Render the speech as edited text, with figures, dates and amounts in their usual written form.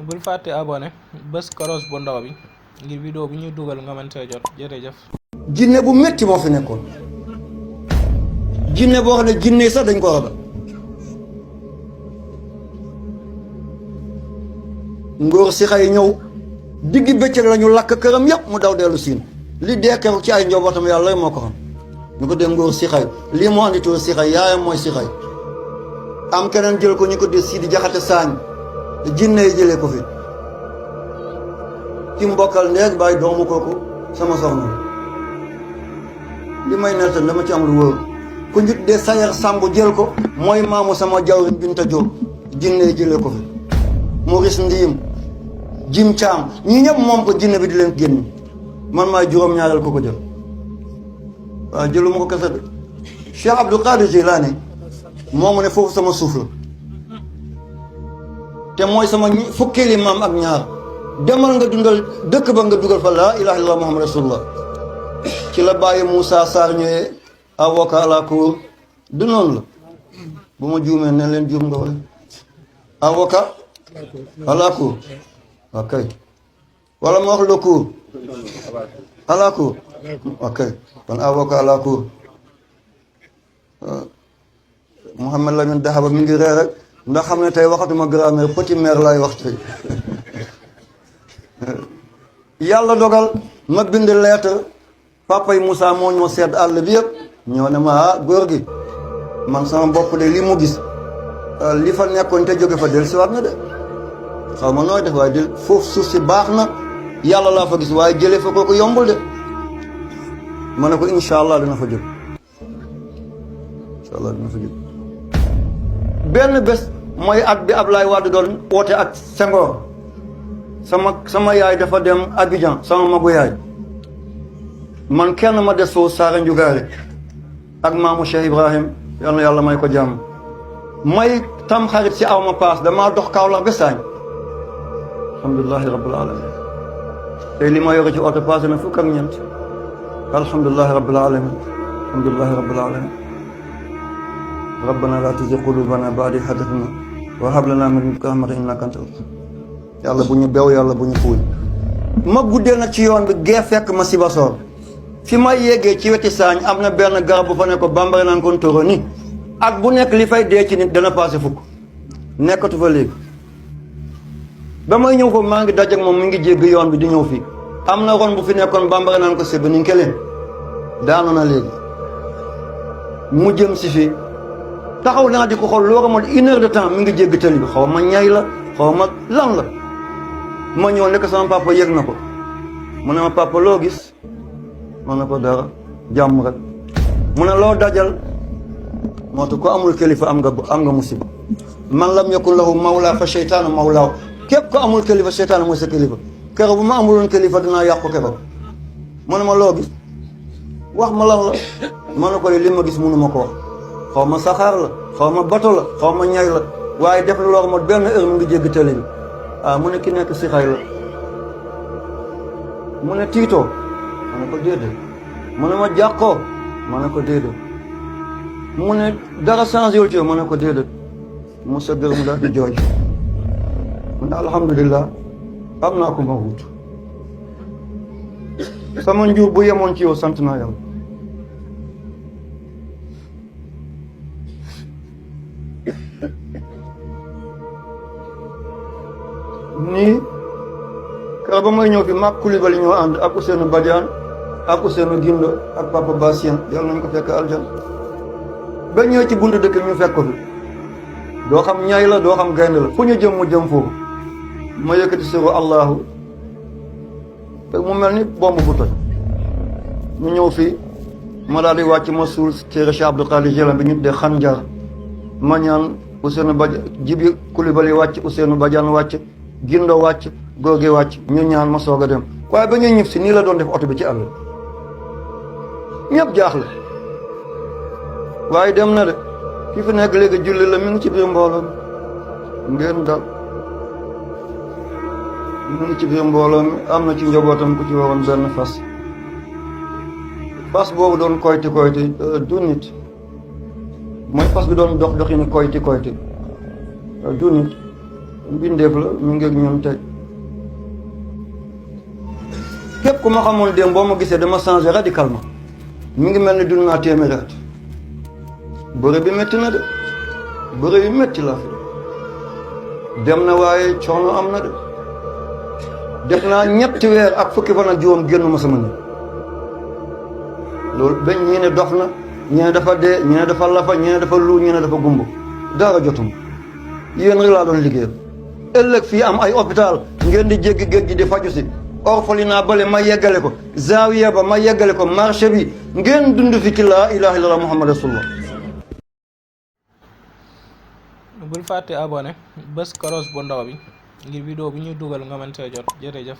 bul fàtte abonné bés koros bu ndaw bi ngir vidéo bi ñuy dugal nga mën see jot jërëjëf. jinne bu métti moo fi nekkoon jinne boo xam ne jinne yi sax dañ ko ragal ngóor si xay ñëw diggi bëccëg la ñu lakk këram yëpp mu daw dellu siin li dee keroog ci ay njabootam yàlla moo ko xam ñu ko dee ngóor si xay lii moo andi tur si xay yaayam mooy si xay am keneen jël ko ñu ko dee Sidi Jaxate Saañ jinne yi jëlee ko fi ki mbokkal ndeeg bàyyi doomu kooku sama soxna li may nettal dama ci am lu wóor ku njit de Sayer Samb jël ko mooy maamu sama jawriñ Binta Diop jinne yi jëlee ko fi Maurice Ndiim Jim Caam ñi ñëpp moom ko jinne bi di leen génn man maay juróom-ñaareel ko jël waaw jëluma ko kese de Cheikh Abdou Qadir Jilaani moo mu ne foofu sama suuf la te mooy sama fukkeeli maam ak ñaar demal nga dundal dëkk ba nga dugal fa laa ilaha illallah muhammad rasulullah ci la bàyyi Moussa Sarr ñëwee avocat à la cour du noonu la bu ma juumee ne leen juum nga wala avocat à la cour ok wala ma wax le cour à la cour ok kon avocat à la cour Mouhamed Lamine Dahaba mi ngi ree rek ndax xam ne tey waxatuma grammaire petit mère laay wax tey yàlla dogal ma bind lettre papa yi Moussa moo ñoo sedd àll bi yëpp ñoo ne ma góor gi man sama bopp de li mu gis li fa nekkoon te jóge fa del si waat na de xaw ma nooy def waaye del foofu suuf si baax na yàlla laa fa gis waaye jëlee fa kooku yombul de ma ne ko incha allah dina fa jóg incha allah dina fa jóg benn bés mooy at bi Ablaye Wade doon woote ak Senghor sama yaay dafa dem Abidjan sama magu yaay man kenn ma des foofu Saara Njugaare ak maamu Cheikh Ibrahim yal na yàlla may ko jàmm may tam xarit si aw ma paas damaa dox Kaolack ba Saañ alhamdulilahi rabbil alamin tey li ma yore ci oto passé na fukk ak ñeent alhamdulilahi rabbil alamin alhamdulilahi rabbil alamin rabbana la tuzigh qulubana ba'da idh hadaytana wa hab lana min ladunka rahmatan innaka antal wahhab yàlla bu ñu bew yàlla bu ñu fuuy ma guddee nag ci yoon bi gee fekk ma Sibassor fi ma yéegee ci weti Saañ am na benn garab bu fa ne ko bambara naan kon toro ni at bu nekk li fay dee ci nit dana passé fukk nekkatu fa léegi ba may ñëw foofu maa ngi dajak moom mi ngi jégg yoon bi di ñëw fii am na ron bu fi nekkoon bambara naan ko sébb ni nkeleen daanu na léegi mu jëm si fii taxaw naa di ko xool loo xamante 1 heure de temps mi ngi jégg tali bi xaw ma ñay la xaw ma lan la ma ñëw nekk sama papa yëg na ko mu ne ma papa loo gis ma ne ko dara jàmm rek mu ne loo dajal moo tax ko amul kilifa am nga musiba man lam yakun lahu mawla fa seytaanu mawlaaw képp ko amul kilifa seytaanu mooy sa kilifa keroog bu ma amuloon kilifa dinaa yàqu keroog mu ne ma loo gis wax ma lan la ma ne ko li ma gis mënu ma ko wax xaw ma saxaar la xaw ma bato la xaw ma ñay la waaye def la loo xam benn heure mu ngi jéggi télé bi mu ne ki nekk si xay la mu ne tiitoo ma ne ko déedéet mu ne ma jàqoo ma ne ko déedéet mu ne dara changé wul ci ma ne ko déedéet mu sa gër mu daal di jooy mu ne alhamdulilah am naa ko ma wut sama njur bu yemoon ci yow sant naa yàlla nii kër ba may ñëw fi mag Coulibaly ñoo ànd ak Ousseynou Badiane ak Ousseynou Gindo ak Papa Bassien yàlla nañ ko fekk aljan ba ñëw ci buntu dëkk ñu fekk ko fi doo xam ñaay la doo xam gaynde la fu ñu jëm mu jëm foofu ma yëkkati suru allahu te mu mel ni bomb bu toj ñu ñëw fii ma daal di wàcc ma suul téere Cheikh Abdou Qadir Jilani bi ñu de xanjar ma ñaan Ousseynou Badiane Jibi Coulibaly wàcc Ousseynou Badiane wàcc Gindo wàcc góor gi wàcc ñu ñaan ma soog a dem waaye ba ñuy ñib si nii la doon def oto bi ci àll ñëpp jaaxle waaye dem na de ki fi nekk léegi julli la mi ngi ci biir mbooloo mi ngeen dal mi ngi ci biir mbooloo mi am na ci njabootam ku ci waroon benn fas boobu doon koyti du nit mooy fas bi doon dox doxini koyti du nit mbindeef la mi ngi ak ñun tey képp ku ma xamoon démb boo ma gisee dama changé radicalement mi ngi mel ni dund naa téeméeri at bëre bi métti na de bëre yu métti laa fi dem na waaye coono am na de def naa ñetti weer ak fukki fan ak juróom génnuma sama nit loolu ba ñii ne dof na ñii ne dafa dee ñii ne dafa lafa ñii ne dafa lu ñii ne dafa gumb dara jotum yéen rek laa doon liggéeyal ëllëg fii am ay hôpital ngeen di jéggi géej gi di faju si orphelinat bale ma yeggale ko zaawiya ba ma yeggale ko marché bi ngeen dund fi ci laa ilaha illallah muhammad rasulullah bul fàtte abonné bës koros bu ndaw bi ngir vidéo bu ñuy dugal nga mën see jot jërëjëf